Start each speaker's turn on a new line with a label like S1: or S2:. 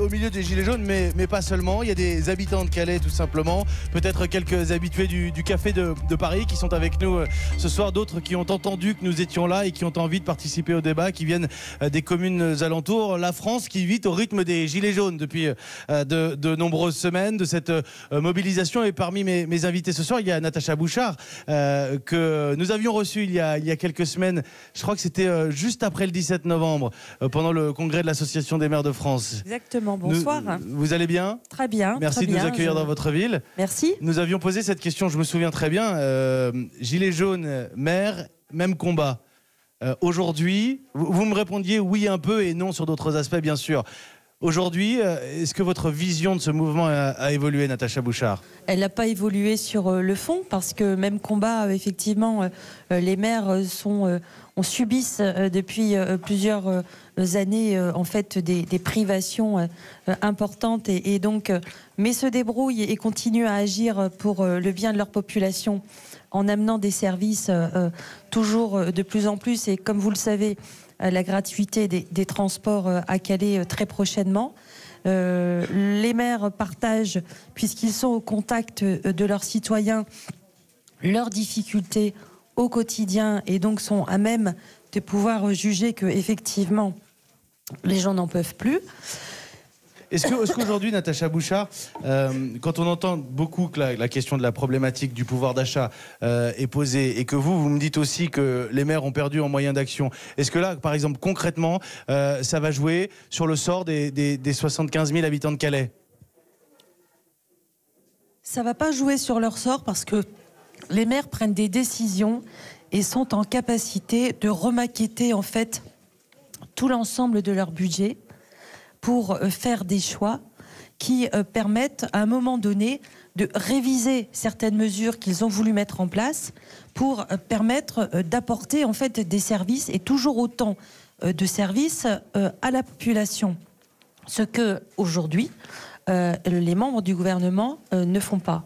S1: au milieu des gilets jaunes, mais pas seulement. Il y a des habitants de Calais tout simplement, peut-être quelques habitués du café de Paris qui sont avec nous ce soir, d'autres qui ont entendu que nous étions là et qui ont envie de participer au débat, qui viennent des communes alentours. La France qui vit au rythme des gilets jaunes depuis de nombreuses semaines, de cette mobilisation. Et parmi mes invités ce soir, il y a Natacha Bouchart que nous avions reçue il y a quelques semaines. Je crois que c'était juste après le 17 novembre, pendant le congrès de l'Association des maires de France.
S2: Exactement, bonsoir.
S1: Vous allez bien?
S2: Très bien.
S1: Merci
S2: très
S1: de
S2: bien,
S1: nous accueillir dans votre ville.
S2: Merci.
S1: Nous avions posé cette question, je me souviens très bien. Gilets jaunes, maires, même combat. Aujourd'hui, vous me répondiez oui un peu et non sur d'autres aspects, bien sûr. Aujourd'hui, est-ce que votre vision de ce mouvement a évolué, Natacha Bouchart?
S2: Elle n'a pas évolué sur le fond, parce que même combat, effectivement, les maires on subissent depuis plusieurs années en fait des privations importantes et donc mais se débrouillent et continuent à agir pour le bien de leur population en amenant des services toujours de plus en plus, et comme vous le savez, la gratuité des transports à Calais très prochainement. Les maires partagent, puisqu'ils sont au contact de leurs citoyens, leurs difficultés au quotidien et donc sont à même de pouvoir juger que effectivement les gens n'en peuvent plus.
S1: Est-ce qu'aujourd'hui, Natacha Bouchart, quand on entend beaucoup que la question de la problématique du pouvoir d'achat est posée, et que vous me dites aussi que les maires ont perdu en moyens d'action, est-ce que là, par exemple, concrètement, ça va jouer sur le sort des 75 000 habitants de Calais?
S2: Ça ne va pas jouer sur leur sort, parce que les maires prennent des décisions et sont en capacité de remaqueter en fait tout l'ensemble de leur budget pour faire des choix qui permettent à un moment donné de réviser certaines mesures qu'ils ont voulu mettre en place pour permettre d'apporter en fait des services, et toujours autant de services à la population. Ce que aujourd'hui les membres du gouvernement ne font pas.